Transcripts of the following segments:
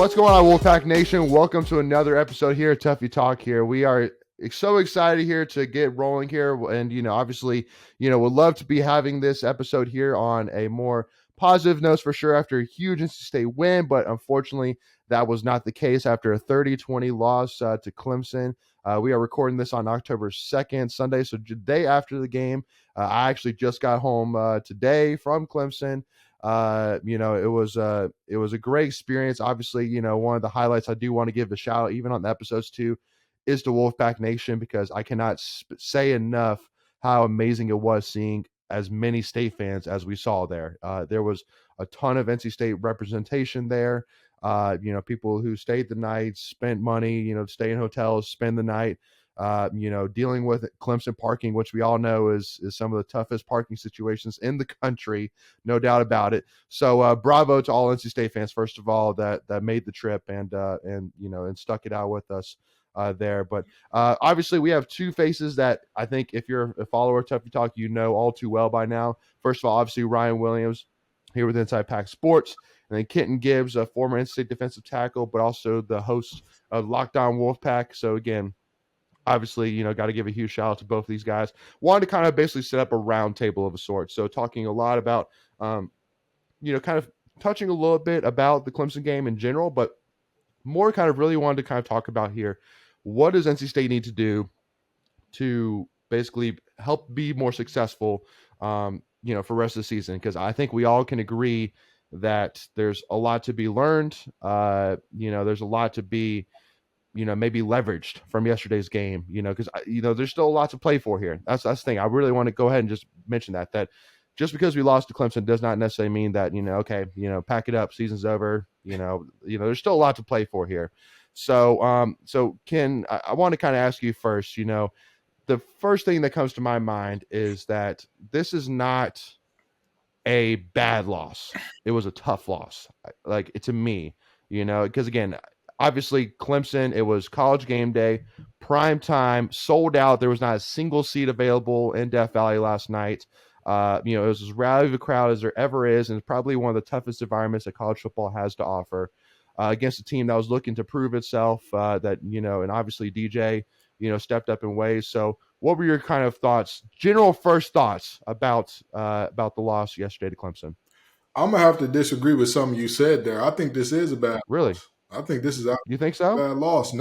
What's going on, Wolfpack Nation? Welcome to another episode here at Tuffy Talk here. We are so excited here to get rolling here. And, obviously, would love to be having this episode here on a more positive note for sure after a huge NC State win. But unfortunately, that was not the case after a 30-20 loss to Clemson. We are recording this on October 2nd, Sunday. So the day after the game, I actually just got home today from Clemson. It was a great experience. Obviously, one of the highlights I do want to give a shout out, even on the episodes too, is to Wolfpack Nation, because I cannot say enough how amazing it was seeing as many State fans as we saw there. There was a ton of NC State representation there. People who stayed the night, spent money, stay in hotels, spend the night. Dealing with Clemson parking, which we all know is some of the toughest parking situations in the country, no doubt about it. So bravo to all NC State fans, first of all, that made the trip and stuck it out with us there. But obviously we have two faces that I think if you're a follower of Tuffy Talk, you know all too well by now. First of all, obviously Ryan Williams here with Inside Pack Sports, and then Kenton Gibbs, a former NC State defensive tackle, but also the host of Lockdown Wolfpack. So again, obviously, got to give a huge shout out to both of these guys. Wanted to kind of basically set up a round table of a sort. So talking a lot about, kind of touching a little bit about the Clemson game in general, but more kind of really wanted to kind of talk about here, what does NC State need to do to basically help be more successful, for the rest of the season? Because I think we all can agree that there's a lot to be learned. There's a lot to be maybe leveraged from yesterday's game, because, there's still a lot to play for here. That's the thing. I really want to go ahead and just mention that just because we lost to Clemson does not necessarily mean that, pack it up, season's over, there's still a lot to play for here. So, Ken, I want to kind of ask you first, the first thing that comes to my mind is that this is not a bad loss. It was a tough loss. To me, because again, obviously, Clemson, it was college game day, prime time, sold out. There was not a single seat available in Death Valley last night. It was as rowdy of a crowd as there ever is, and it's probably one of the toughest environments that college football has to offer against a team that was looking to prove itself, and obviously DJ, stepped up in ways. So what were your kind of thoughts, general first thoughts about the loss yesterday to Clemson? I'm going to have to disagree with something you said there. I think this is a bad Really? loss. I think this is a You think so? bad loss.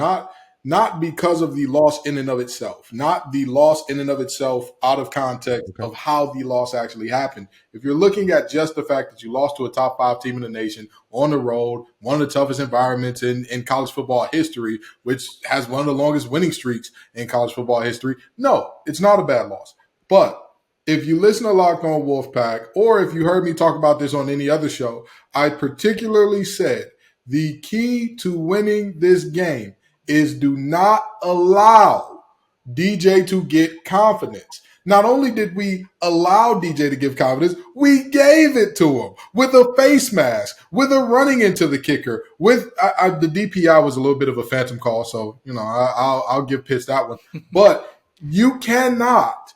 Not because of the loss in and of itself. Not the loss in and of itself out of context of how the loss actually happened. If you're looking at just the fact that you lost to a top 5 team in the nation on the road, one of the toughest environments in college football history, which has one of the longest winning streaks in college football history, no, it's not a bad loss. But if you listen to Locked On Wolfpack, or if you heard me talk about this on any other show, I particularly said the key to winning this game is do not allow DJ to get confidence. Not only did we allow DJ to give confidence, we gave it to him with a face mask, with a running into the kicker. With the DPI was a little bit of a phantom call, so I'll give Pitts that one. But you cannot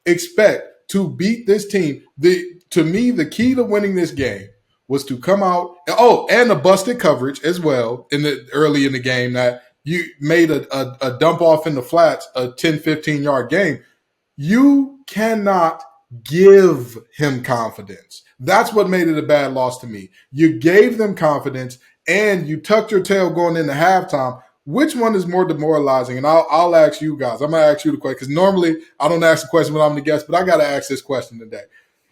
expect to beat this team. To me, the key to winning this game was to come out. Oh, and a busted coverage as well early in the game that you made a dump off in the flats, a 10, 15-yard game. You cannot give him confidence. That's what made it a bad loss to me. You gave them confidence and you tucked your tail going into halftime. Which one is more demoralizing? And I'll ask you guys. I'm going to ask you the question because normally I don't ask the question when I'm the guest, but I got to ask this question today.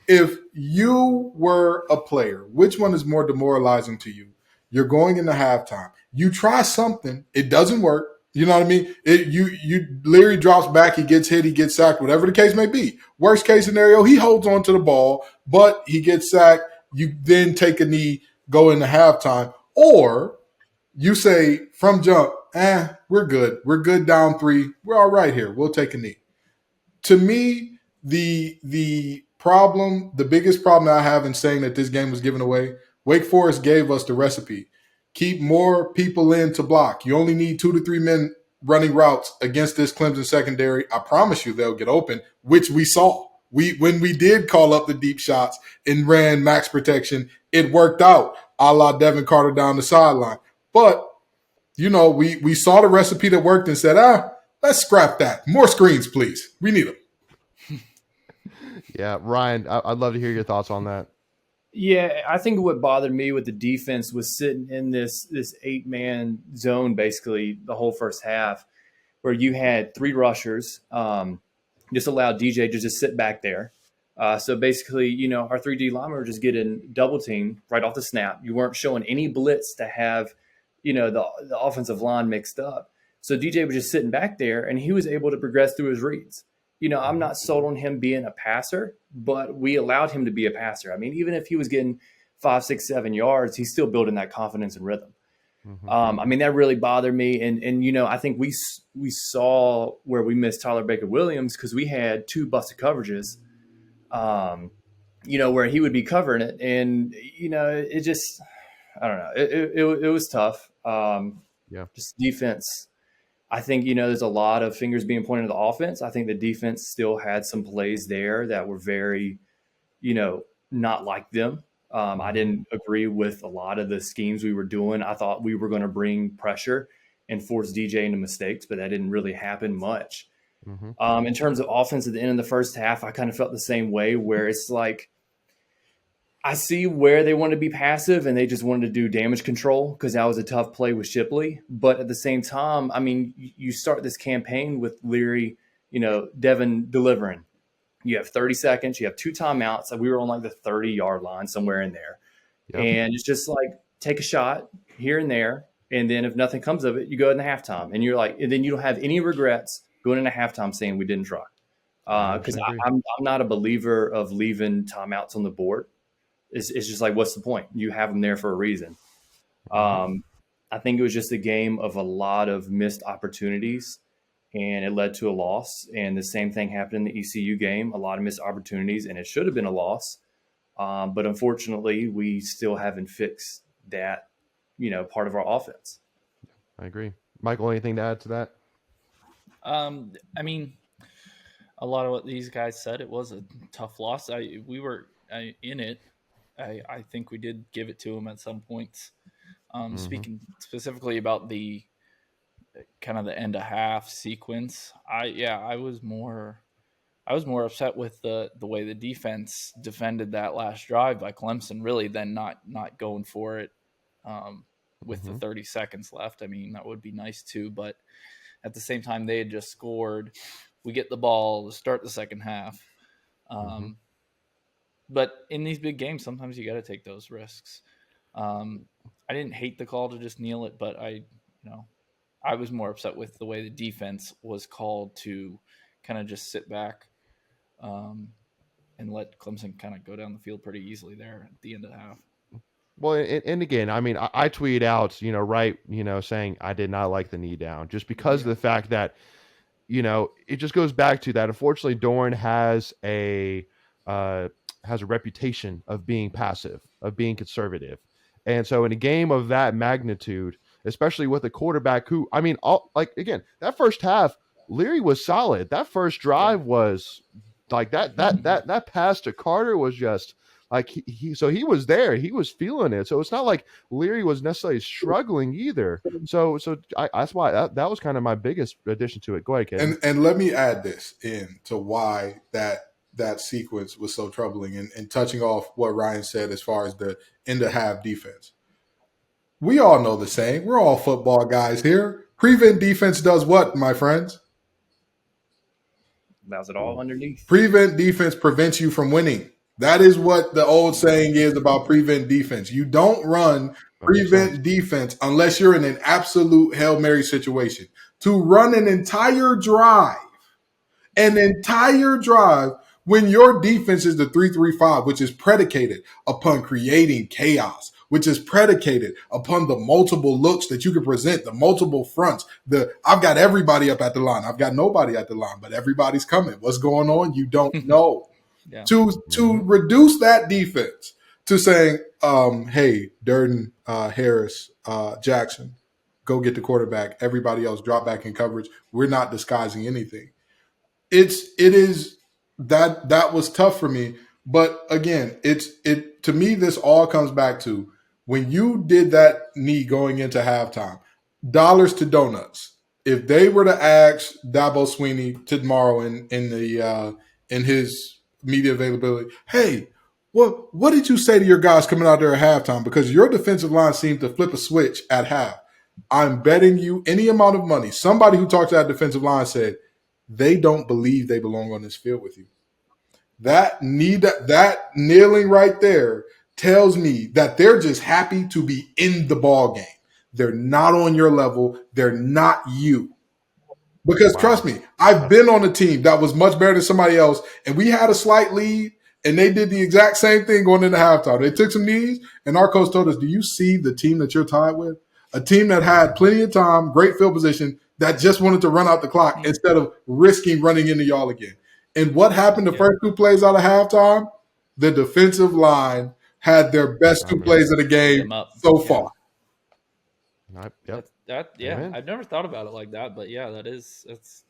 If you were a player, which one is more demoralizing to you? You're going into halftime. You try something. It doesn't work. You know what I mean? Leary drops back. He gets hit. He gets sacked, whatever the case may be. Worst case scenario, he holds on to the ball, but he gets sacked. You then take a knee, go into halftime. Or you say from jump, we're good. We're good down 3. We're all right here. We'll take a knee. To me, the biggest problem I have in saying that this game was given away, Wake Forest gave us the recipe. Keep more people in to block. You only need 2 to 3 men running routes against this Clemson secondary. I promise you they'll get open, which we saw. When we did call up the deep shots and ran max protection, it worked out. a la Devin Carter down the sideline. But, we saw the recipe that worked and said, let's scrap that. More screens, please. We need them. Yeah, Ryan, I'd love to hear your thoughts on that. Yeah, I think what bothered me with the defense was sitting in this 8-man zone basically the whole first half, where you had 3 rushers, just allowed DJ to just sit back there. So basically, our 3D linemen were just getting double teamed right off the snap. You weren't showing any blitz to have, the offensive line mixed up. So DJ was just sitting back there, and he was able to progress through his reads. I'm not sold on him being a passer, but we allowed him to be a passer. I mean, even if he was getting 5, 6, 7 yards, he's still building that confidence and rhythm. That really bothered me. And I think we saw where we missed Tyler Baker-Williams because we had 2 busted coverages, where he would be covering it. And, it just, I don't know. It was tough. Just defense. I think, there's a lot of fingers being pointed at the offense. I think the defense still had some plays there that were very, not like them. I didn't agree with a lot of the schemes we were doing. I thought we were going to bring pressure and force DJ into mistakes, but that didn't really happen much. In terms of offense at the end of the first half, I kind of felt the same way, where it's like, I see where they wanted to be passive and they just wanted to do damage control because that was a tough play with Shipley. But at the same time, you start this campaign with Leary, Devin delivering. You have 30 seconds. You have 2 timeouts. We were on like the 30-yard line, somewhere in there. Yep. And it's just like, take a shot here and there. And then if nothing comes of it, you go into halftime. And you're like, and then you don't have any regrets going into halftime saying we didn't try. Because I'm not a believer of leaving timeouts on the board. It's just like, what's the point? You have them there for a reason. I think it was just a game of a lot of missed opportunities, and it led to a loss. And the same thing happened in the ECU game, a lot of missed opportunities, and it should have been a loss. But unfortunately, we still haven't fixed that, part of our offense. I agree. Michael, anything to add to that? A lot of what these guys said, it was a tough loss. We were in it. I think we did give it to him at some points. Speaking specifically about the kind of the end of half sequence, I was more upset with the way the defense defended that last drive by Clemson, really, than not going for it with the 30 seconds left. That would be nice too, but at the same time, they had just scored. We get the ball to start the second half. But in these big games, sometimes you got to take those risks. I didn't hate the call to just kneel it, but I was more upset with the way the defense was called to kind of just sit back and let Clemson kind of go down the field pretty easily there at the end of the half. Well, and again, I tweeted out, saying I did not like the knee down just because of the fact that, it just goes back to that. Unfortunately, Doran has a reputation of being passive, of being conservative. And so in a game of that magnitude, especially with a quarterback who, that first half, Leary was solid. That first drive was like that pass to Carter was just like, he was there, he was feeling it. So it's not like Leary was necessarily struggling either. So that's why that was kind of my biggest addition to it. Go ahead, Kenton. And let me add this in to why that sequence was so troubling, and touching off what Ryan said as far as the end of half defense. We all know the saying. We're all football guys here. Prevent defense does what, my friends? Allows it all underneath. Prevent defense prevents you from winning. That is what the old saying is about prevent defense. You don't run prevent defense unless you're in an absolute Hail Mary situation. To run an entire drive when your defense is the 3-3-5, which is predicated upon creating chaos, which is predicated upon the multiple looks that you can present, the multiple fronts. I've got everybody up at the line. I've got nobody at the line, but everybody's coming. What's going on? You don't know. Yeah. To reduce that defense to saying, hey, Durden, Harris, Jackson, go get the quarterback. Everybody else drop back in coverage. We're not disguising anything. It is that was tough for me. But again, to me, this all comes back to when you did that knee going into halftime, dollars to donuts. If they were to ask Dabo Swinney tomorrow in his media availability, hey, what did you say to your guys coming out there at halftime? Because your defensive line seemed to flip a switch at half. I'm betting you any amount of money. Somebody who talked to that defensive line said they don't believe they belong on this field with you. That kneeling right there tells me that they're just happy to be in the ball game. They're not on your level. They're not you. Because trust me, I've been on a team that was much better than somebody else, and we had a slight lead, and they did the exact same thing going into halftime. They took some knees, and our coach told us, do you see the team that you're tied with? A team that had plenty of time, great field position, that just wanted to run out the clock instead of risking running into y'all again. And what happened the first 2 plays out of halftime? The defensive line had their best 2 plays of the game so far. Yep. I've never thought about it like that, but that's.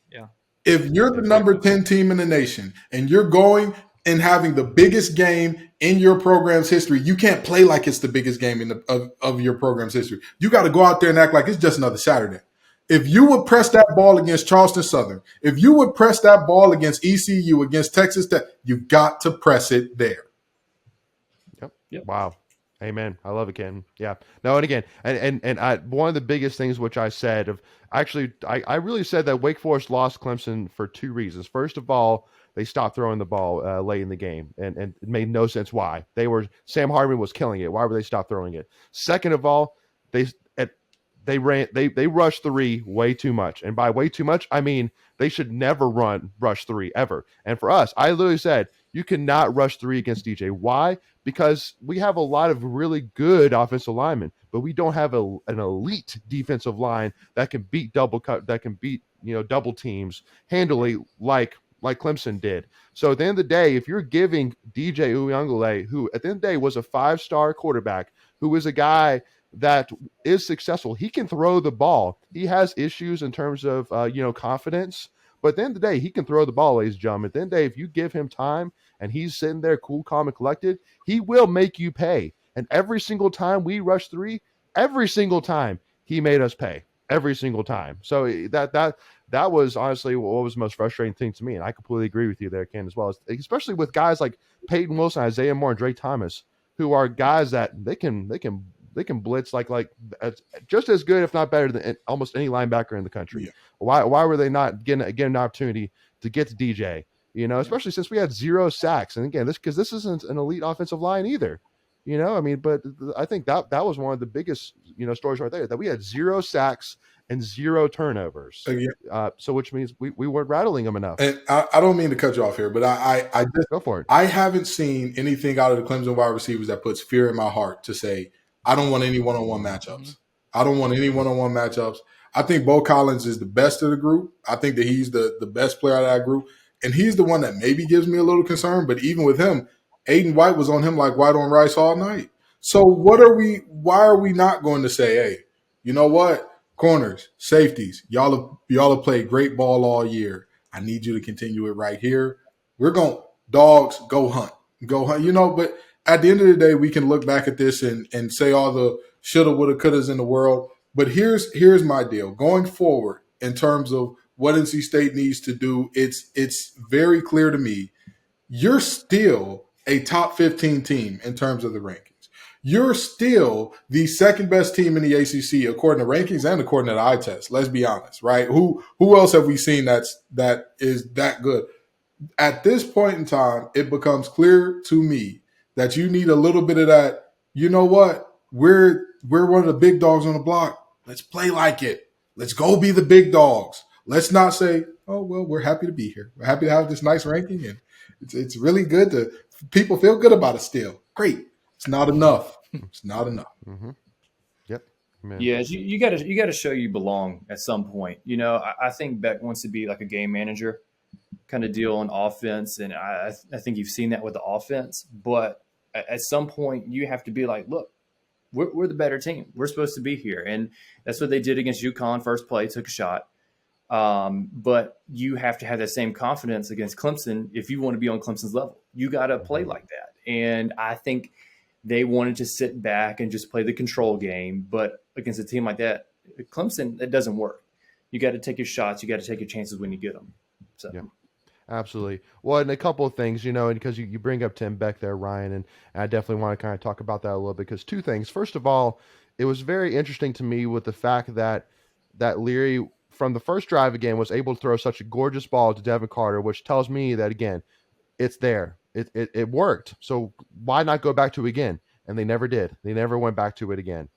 If you're the number 10 team in the nation and you're going and having the biggest game in your program's history, you can't play like it's the biggest game of your program's history. You got to go out there and act like it's just another Saturday. If you would press that ball against Charleston Southern, if you would press that ball against ECU, against Texas Tech, you've got to press it there. Yep. Wow. Amen. I love it, Ken. Yeah. No, and again, and I, one of the biggest things which I said of actually, I really said that Wake Forest lost Clemson for 2 reasons. First of all, they stopped throwing the ball late in the game, and it made no sense why. Sam Hartman was killing it. Why would they stop throwing it? Second of all, they rushed 3 way too much. And by way too much, I mean they should never rush 3 ever. And for us, I literally said, you cannot rush 3 against DJ. Why? Because we have a lot of really good offensive linemen, but we don't have an elite defensive line that can beat double teams handily like Clemson did. So at the end of the day, if you're giving DJ Uiagalelei, who at the end of the day was a 5-star quarterback, who is a guy that is successful, he can throw the ball. He has issues in terms of confidence, but at the end of the day, he can throw the ball, ladies and gentlemen. At the end of the day, if you give him time and he's sitting there cool, calm, and collected, he will make you pay. And every single time we rushed 3, every single time he made us pay. Every single time. So that was honestly what was the most frustrating thing to me. And I completely agree with you there, Ken, as well, especially with guys like Peyton Wilson, Isaiah Moore, and Dre Thomas, who are guys that they can blitz like just as good, if not better, than almost any linebacker in the country. Yeah. Why were they not getting an opportunity to get to DJ? Especially since we had 0 sacks. And again, this isn't an elite offensive line either. But I think that was one of the biggest, stories right there, that we had 0 sacks and 0 turnovers. So which means we weren't rattling them enough. And I don't mean to cut you off here, but I just go for it. I haven't seen anything out of the Clemson wide receivers that puts fear in my heart to say, I don't want any one-on-one matchups. I don't want any one-on-one matchups. I think Bo Collins is the best of the group. I think that he's the best player out of that group. And he's the one that maybe gives me a little concern. But even with him, Aiden White was on him like white on rice all night. So why are we not going to say, hey, you know what? Corners, safeties, y'all have played great ball all year. I need you to continue it right here. We're going, dogs, go hunt. But at the end of the day, we can look back at this and say all the shoulda, woulda, couldas in the world. But here's my deal. Going forward, in terms of what NC State needs to do, it's very clear to me, you're still a top 15 team in terms of the rankings. You're still the second best team in the ACC according to rankings and according to the eye test. Let's be honest, right? Who else have we seen that is that good? At this point in time, it becomes clear to me that you need a little bit of that. You know what? We're one of the big dogs on the block. Let's play like it. Let's go be the big dogs. Let's not say, oh, well, we're happy to be here. We're happy to have this nice ranking. And it's really good to – people feel good about it still. Great. It's not enough. It's not enough. Mm-hmm. Yep. Man. Yeah, you got to show you belong at some point. I think Beck wants to be like a game manager kind of deal on offense, and I think you've seen that with the offense. But at some point, you have to be like, look, we're the better team. We're supposed to be here, and that's what they did against UConn. First play, took a shot. But you have to have that same confidence against Clemson if you want to be on Clemson's level. You got to play like that, and I think they wanted to sit back and just play the control game. But against a team like that, Clemson, it doesn't work. You got to take your shots. You got to take your chances when you get them. So. Yeah. Absolutely. Well, and a couple of things, and because you bring up Tim Beck there, Ryan, and I definitely want to kind of talk about that a little bit, because two things. First of all, it was very interesting to me with the fact that Leary, from the first drive again, was able to throw such a gorgeous ball to Devin Carter, which tells me that, again, it's there. It worked. So why not go back to it again? And they never did. They never went back to it again.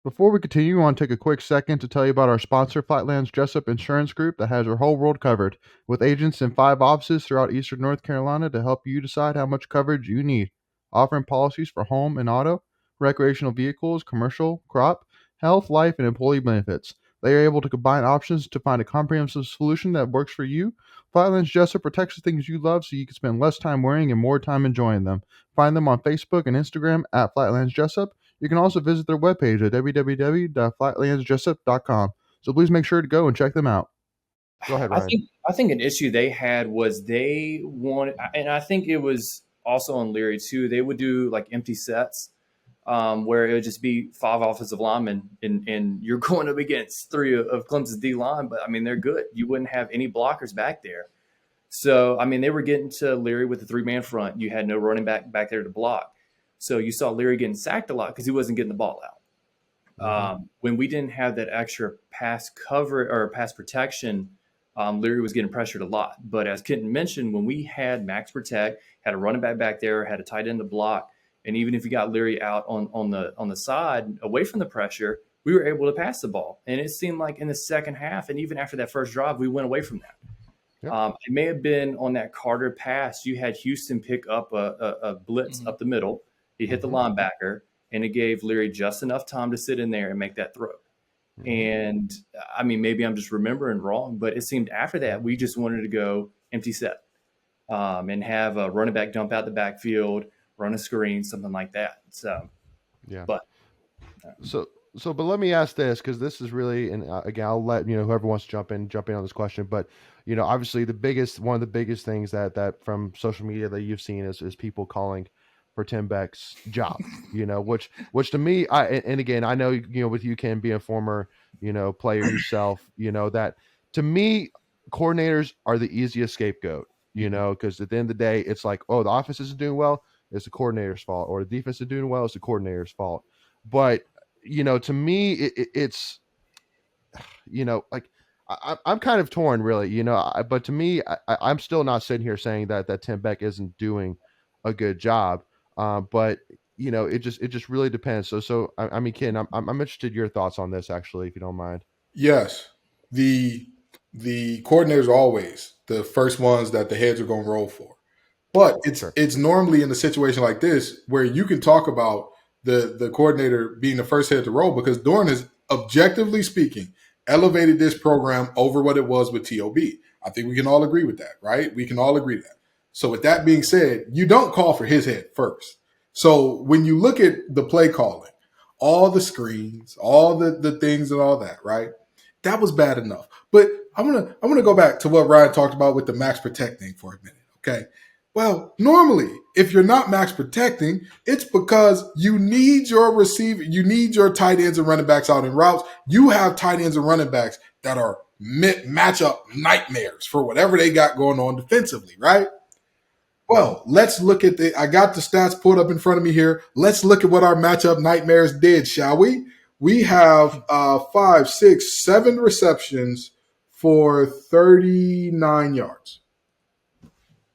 Before we continue, I want to take a quick second to tell you about our sponsor, Flatlands Jessup Insurance Group, that has your whole world covered, with agents in 5 offices throughout eastern North Carolina to help you decide how much coverage you need. Offering policies for home and auto, recreational vehicles, commercial, crop, health, life, and employee benefits. They are able to combine options to find a comprehensive solution that works for you. Flatlands Jessup protects the things you love so you can spend less time worrying and more time enjoying them. Find them on Facebook and Instagram at Flatlands Jessup. You can also visit their webpage at www.flatlandsjessup.com. So please make sure to go and check them out. Go ahead, Ryan. I think an issue they had was they wanted, and I think it was also on Leary too, they would do like empty sets where it would just be 5 offensive linemen and you're going up against 3 of Clemson's D line, but I mean, they're good. You wouldn't have any blockers back there. So, I mean, they were getting to Leary with a 3-man front. You had no running back there to block. So you saw Leary getting sacked a lot because he wasn't getting the ball out. When we didn't have that extra pass cover or pass protection, Leary was getting pressured a lot. But as Kenton mentioned, when we had max protect, had a running back there, had a tight end to block, and even if you got Leary out on the side away from the pressure, we were able to pass the ball. And it seemed like in the second half, and even after that first drive, we went away from that. Yep. It may have been on that Carter pass. You had Houston pick up a blitz up the middle. He hit the linebacker, and it gave Leary just enough time to sit in there and make that throw. And, I mean, maybe I'm just remembering wrong, but it seemed after that we just wanted to go empty set and have a running back dump out the backfield, run a screen, something like that. So, yeah. But but let me ask this, because this is really, and again, I'll let whoever wants to jump in on this question. But obviously, one of the biggest things that from social media that you've seen is people calling for Tim Beck's job, which to me, and again, I know, with you, Ken, being a former, player yourself, that to me, coordinators are the easiest scapegoat, because at the end of the day, it's like, oh, the offense isn't doing well, it's the coordinator's fault, or the defense is doing well, it's the coordinator's fault. But, to me, it's, like, I'm kind of torn, really, but to me, I'm still not sitting here saying that Tim Beck isn't doing a good job. But it just really depends. So I mean, Ken, I'm interested in your thoughts on this, actually, if you don't mind. Yes, the coordinators are always the first ones that the heads are going to roll for, but it's normally in a situation like this where you can talk about the coordinator being the first head to roll, because Dorn has, objectively speaking, elevated this program over what it was with TOB. I think we can all agree with that, right? We can all agree to that. So with that being said, you don't call for his head first. So when you look at the play calling, all the screens, all the things and all that, right? That was bad enough. But I'm gonna go back to what Ryan talked about with the max protect thing for a minute, okay? Well, normally, if you're not max protecting, it's because you need your receiver, you need your tight ends and running backs out in routes. You have tight ends and running backs that are matchup nightmares for whatever they got going on defensively, right? Well, let's look at I got the stats pulled up in front of me here. Let's look at what our matchup nightmares did, shall we? We have 5, 6, 7 receptions for 39 yards.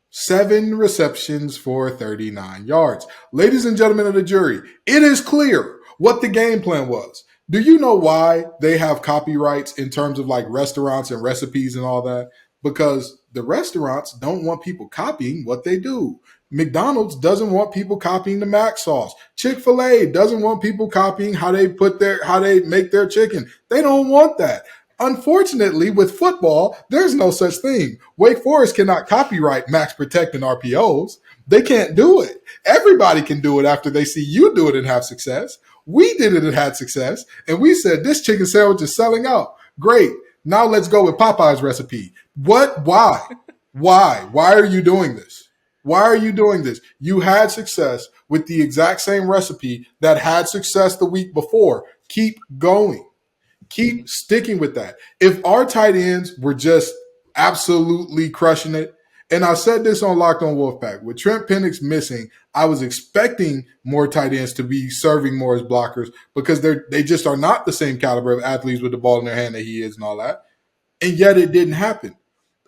7 receptions for 39 yards. Ladies and gentlemen of the jury, it is clear what the game plan was. Do you know why they have copyrights in terms of like restaurants and recipes and all that? Because the restaurants don't want people copying what they do. McDonald's doesn't want people copying the mac sauce. Chick-fil-A doesn't want people copying how they make their chicken. They don't want that. Unfortunately, with football, there's no such thing. Wake Forest cannot copyright max protect and RPOs. They can't do it. Everybody can do it after they see you do it and have success. We did it and had success, and we said this chicken sandwich is selling out. Great. Now let's go with Popeye's recipe. What? Why? Why are you doing this? Why are you doing this? You had success with the exact same recipe that had success the week before. Keep going. Keep sticking with that. If our tight ends were just absolutely crushing it, and I said this on Locked on Wolfpack, with Trent Penix missing, I was expecting more tight ends to be serving more as blockers because they just are not the same caliber of athletes with the ball in their hand that he is and all that. And yet it didn't happen.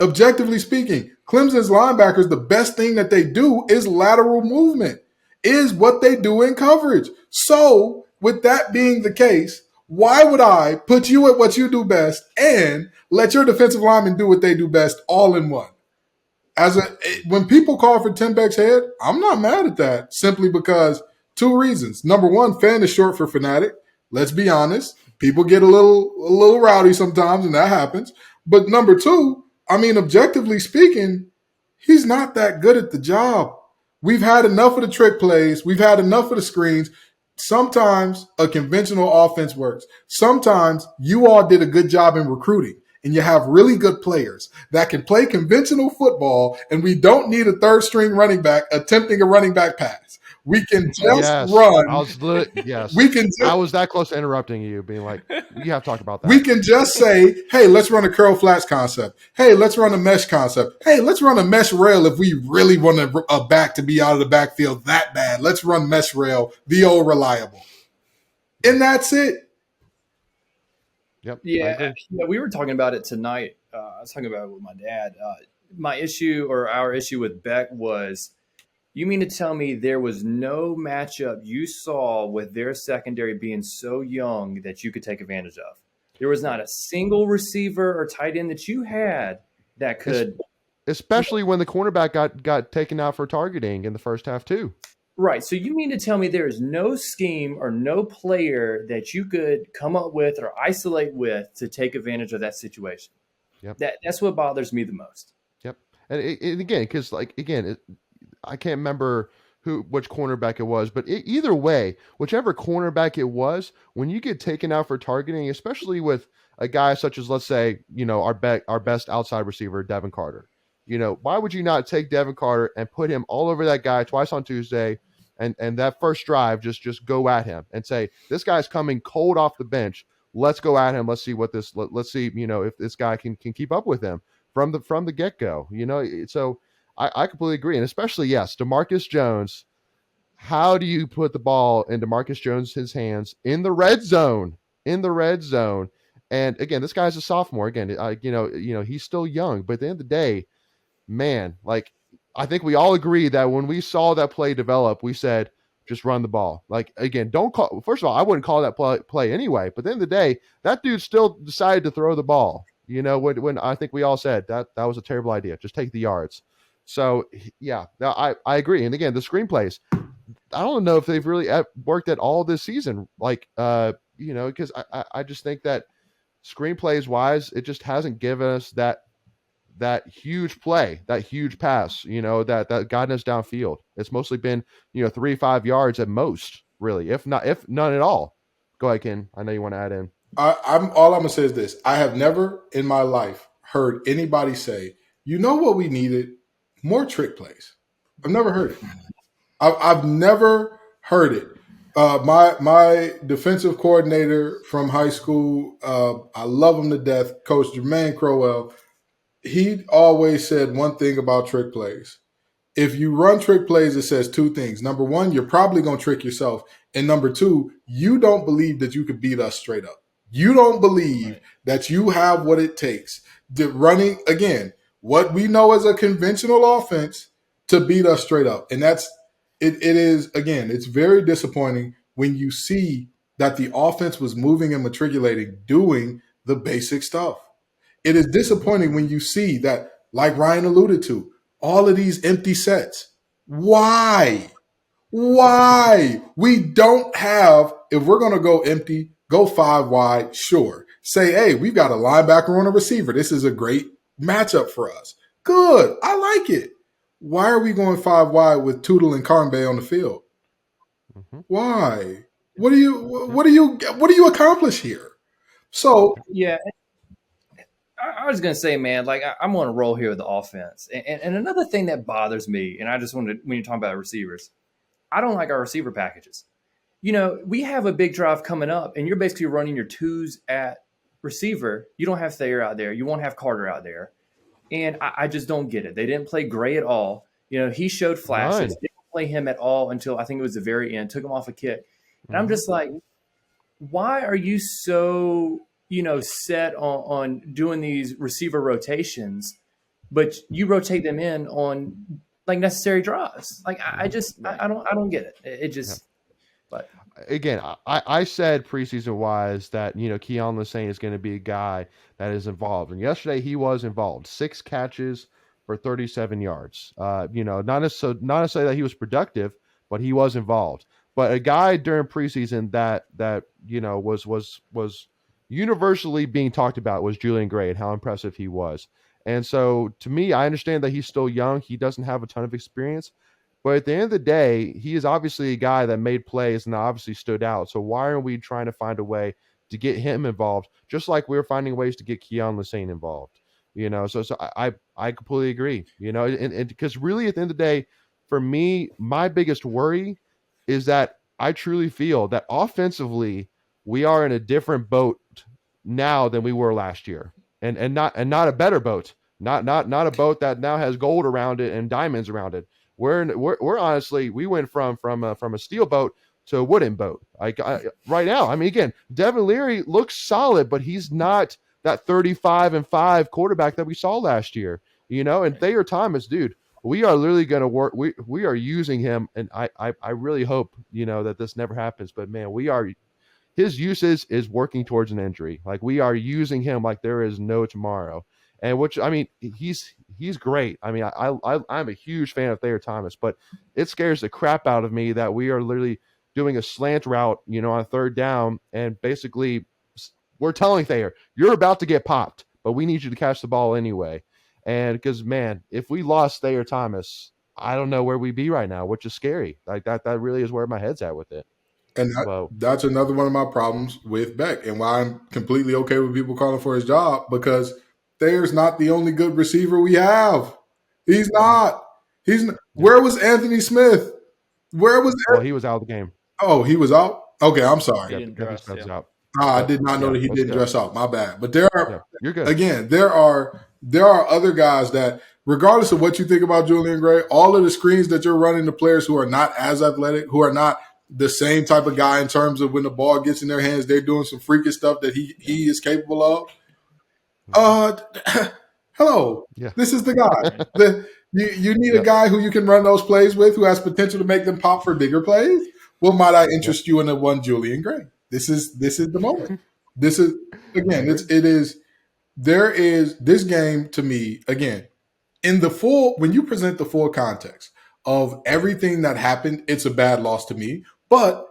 Objectively speaking, Clemson's linebackers, the best thing that they do is lateral movement, is what they do in coverage. So with that being the case, why would I put you at what you do best and let your defensive linemen do what they do best all in one? When people call for Tim Beck's head, I'm not mad at that simply because two reasons. Number one, fan is short for fanatic. Let's be honest. People get a little rowdy sometimes, and that happens. But number two, I mean, objectively speaking, he's not that good at the job. We've had enough of the trick plays. We've had enough of the screens. Sometimes a conventional offense works. Sometimes you all did a good job in recruiting and you have really good players that can play conventional football, and we don't need a third string running back attempting a running back pass. We can just run. I was that close to interrupting you, being like, you have to talk about that. We can just say, hey, let's run a curl flats concept. Hey, let's run a mesh concept. Hey, let's run a mesh rail if we really want a back to be out of the backfield that bad. Let's run mesh rail, the old reliable. And that's it. Yep. Yeah, we were talking about it tonight. I was talking about it with my dad. Our issue with Beck was, you mean to tell me there was no matchup you saw with their secondary being so young that you could take advantage of? There was not a single receiver or tight end that you had that could. Especially when the cornerback got taken out for targeting in the first half too. Right. So you mean to tell me there is no scheme or no player that you could come up with or isolate with to take advantage of that situation? Yep. That's what bothers me the most. Yep. And again, because I can't remember which cornerback it was, but either way, whichever cornerback it was, when you get taken out for targeting, especially with a guy such as, let's say, our best outside receiver, Devin Carter, why would you not take Devin Carter and put him all over that guy twice on Tuesday, and that first drive just go at him and say, this guy's coming cold off the bench. Let's go at him. Let's see let's see, if this guy can keep up with him from the get-go. So I completely agree. And especially, yes, DeMarcus Jones. How do you put the ball in DeMarcus Jones' hands in the red zone? And again, this guy's a sophomore. Again, he's still young, but at the end of the day, man, I think we all agree that when we saw that play develop, we said, just run the ball. Again, first of all, I wouldn't call that play anyway, but at the end of the day, that dude still decided to throw the ball. When I think we all said that was a terrible idea. Just take the yards. So yeah, I agree. And again, the screenplays, I don't know if they've really worked at all this season. Because I just think that screenplays wise, it just hasn't given us that huge play, that huge pass, that gotten us downfield. It's mostly been, 3-5 yards at most, really, if none at all. Go ahead, Ken. I know you want to add in. All I'm gonna say is this: I have never in my life heard anybody say, "You know what we needed? More trick plays." I've never heard it. I've never heard it. My defensive coordinator from high school, I love him to death, Coach Jermaine Crowell. He always said one thing about trick plays. If you run trick plays, it says two things. Number one, you're probably going to trick yourself. And number two, you don't believe that you could beat us straight up. You don't believe that you have what it takes to running, again, what we know as a conventional offense to beat us straight up. And it is, again, it's very disappointing when you see that the offense was moving and matriculating, doing the basic stuff. It is disappointing when you see that, like Ryan alluded to, all of these empty sets. Why? We don't have, if we're going to go empty, go 5 wide, sure. Say, hey, we've got a linebacker on a receiver. This is a great matchup for us. Good. I like it. Why are we going 5 wide with Tootle and Carnbay on the field? Mm-hmm. Why? What do you accomplish here? So yeah. I was going to say, man, like I'm on a roll here with the offense. And another thing that bothers me, and I just wanted, when you're talking about receivers, I don't like our receiver packages. We have a big drive coming up, and you're basically running your twos at receiver. You don't have Thayer out there. You won't have Carter out there. And I just don't get it. They didn't play Gray at all. He showed flashes. They didn't play him at all until I think it was the very end. Took him off a kick. And I'm just like, why are you so set on doing these receiver rotations, but you rotate them in on like necessary drives? Like I don't get it. It just, but again, I said preseason wise that Keon Lassane is going to be a guy that is involved, and yesterday he was involved. 6 catches for 37 yards. Not necessarily that he was productive, but he was involved. But a guy during preseason that was universally being talked about was Julian Gray and how impressive he was. And so to me, I understand that he's still young. He doesn't have a ton of experience. But at the end of the day, he is obviously a guy that made plays and obviously stood out. So why aren't we trying to find a way to get him involved, just like we're finding ways to get Keon Lassane involved? So I completely agree. And because really at the end of the day, for me, my biggest worry is that I truly feel that offensively we are in a different boat now than we were last year, and not a better boat, not a boat that now has gold around it and diamonds around it. We're honestly, we went from a steel boat to a wooden boat. Right now, I mean, again, Devin Leary looks solid, but he's not that 35-5 quarterback that we saw last year. And Thayer Thomas, dude, we are literally going to work. We are using him, and I really hope that this never happens. But man, his usage is working towards an injury. Like we are using him like there is no tomorrow. And which, I mean, he's great. I mean, I'm a huge fan of Thayer Thomas, but it scares the crap out of me that we are literally doing a slant route, on 3rd down, and basically we're telling Thayer, you're about to get popped, but we need you to catch the ball anyway. And because, man, if we lost Thayer Thomas, I don't know where we'd be right now, which is scary. Like that really is where my head's at with it. And that's another one of my problems with Beck, and why I'm completely okay with people calling for his job, because Thayer's not the only good receiver we have. He's not. Where was Anthony Smith? Where was? Well, he was out of the game. Oh, he was out. Okay, I'm sorry. He didn't dress, out. I did not know that he didn't dress out. My bad. But there are, you're good. Again, there are other guys that, regardless of what you think about Julian Gray, all of the screens that you're running to players who are not as athletic, who are not the same type of guy in terms of when the ball gets in their hands, they're doing some freakish stuff that he is capable of. Hello. Yeah. This is the guy. You need a guy who you can run those plays with, who has potential to make them pop for bigger plays. Well, might I interest you in the one Julian Gray? This is the moment. This is, again, there is this game to me, again, when you present the full context of everything that happened, it's a bad loss to me. But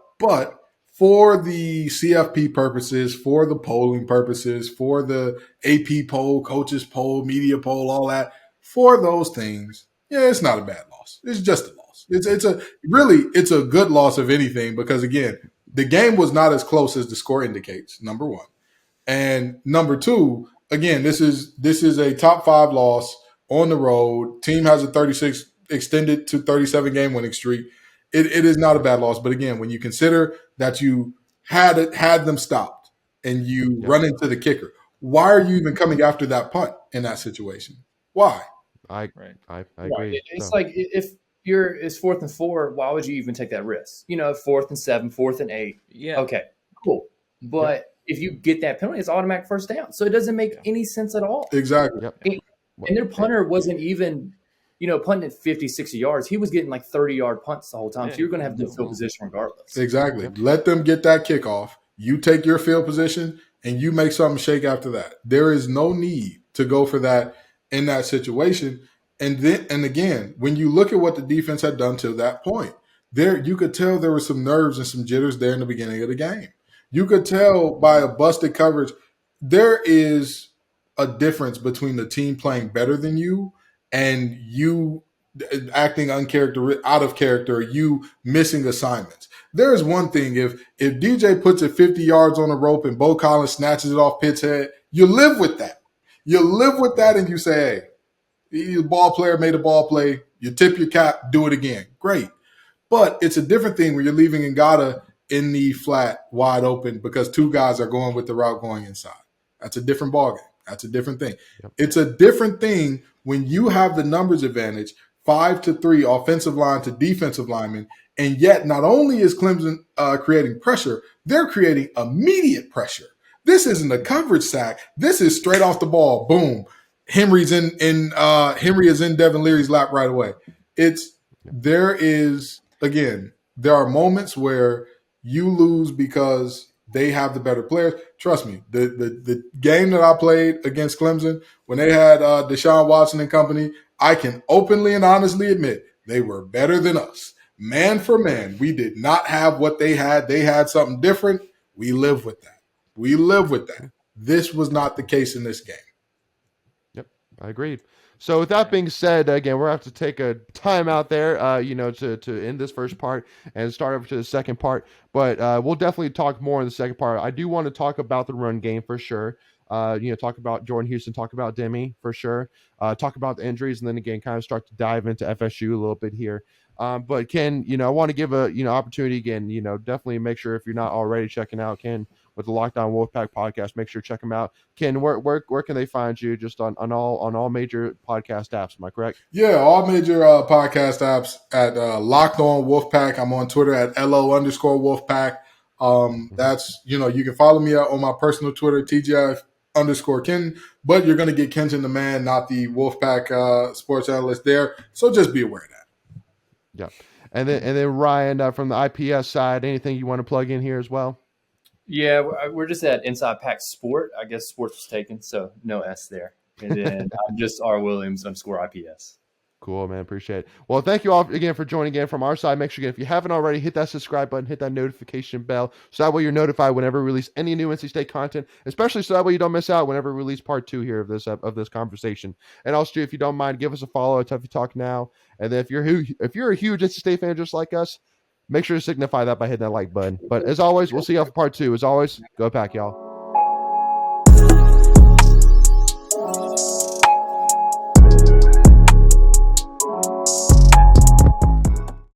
for the CFP purposes, for the polling purposes, for the AP poll, coaches poll, media poll, all that, for those things, yeah, it's not a bad loss. It's just a loss. It's a good loss of anything, because again, the game was not as close as the score indicates, number one. And number two, again, this is a top 5 loss on the road. Team has a 36 extended to 37 game winning streak. It is not a bad loss. But again, when you consider that you had them stopped and you run into the kicker, why are you even coming after that punt in that situation? Why? I agree. It's like if it's 4th and 4, why would you even take that risk? 4th and 7, 4th and 8. Yeah. Okay, cool. But if you get that penalty, it's automatic first down. So it doesn't make any sense at all. Exactly. Yep. And their punter wasn't even, punting at 50, 60 yards. He was getting like 30-yard punts the whole time. So you're going to have to field position regardless. Exactly. Let them get that kickoff. You take your field position and you make something shake after that. There is no need to go for that in that situation. And again, when you look at what the defense had done to that point, you could tell there were some nerves and some jitters there in the beginning of the game. You could tell by a busted coverage, there is a difference between the team playing better than you and you acting out of character, you missing assignments. There is one thing, if DJ puts it 50 yards on a rope and Bo Collins snatches it off Pitt's head, you live with that. You live with that and you say, hey, the ball player made a ball play. You tip your cap, do it again. Great. But it's a different thing when you're leaving Ngata in the flat wide open because two guys are going with the route going inside. That's a different ballgame. That's a different thing. Yep. It's a different thing when you have the numbers advantage, 5-3 offensive line to defensive linemen, and yet not only is Clemson creating pressure, they're creating immediate pressure. This isn't a coverage sack. This is straight off the ball. Boom. Henry is in Devin Leary's lap right away. There are moments where you lose because they have the better players. Trust me, the game that I played against Clemson, when they had Deshaun Watson and company, I can openly and honestly admit they were better than us. Man for man, we did not have what they had. They had something different. We live with that. This was not the case in this game. Yep, I agreed. So with that being said, again, we're going to have to take a time out there, to end this first part and start over to the second part. But we'll definitely talk more in the second part. I do want to talk about the run game for sure. Talk about Jordan Houston, talk about Demi for sure. Talk about the injuries, and then again, kind of start to dive into FSU a little bit here. But Ken, I want to give a opportunity again. Definitely make sure if you're not already checking out Ken with the Lockdown Wolfpack podcast, make sure to check him out. Ken, where can they find you? Just on all major podcast apps, am I correct? Yeah, all major podcast apps at Locked On Wolfpack. I'm on Twitter at LO_Wolfpack. That's you can follow me on my personal Twitter, TGI_Ken, but you're going to get Kenton the man, not the Wolfpack sports analyst there. So just be aware of that. Yeah. And then Ryan, from the IPS side, anything you want to plug in here as well? Yeah, we're just at Inside Pack Sport. I guess sports was taken, so no S there. And then I'm just R_Williams_IPS. Cool, man. Appreciate it. Well, thank you all again for joining in from our side. Make sure, again, if you haven't already, hit that subscribe button, hit that notification bell, so that way you're notified whenever we release any new NC State content, especially so that way you don't miss out whenever we release part 2 here of this conversation. And also, if you don't mind, give us a follow at Tuffy Talk now. And then if you're a huge NC State fan just like us, make sure to signify that by hitting that like button. But as always, we'll see you all for part 2. As always, go Pack, y'all.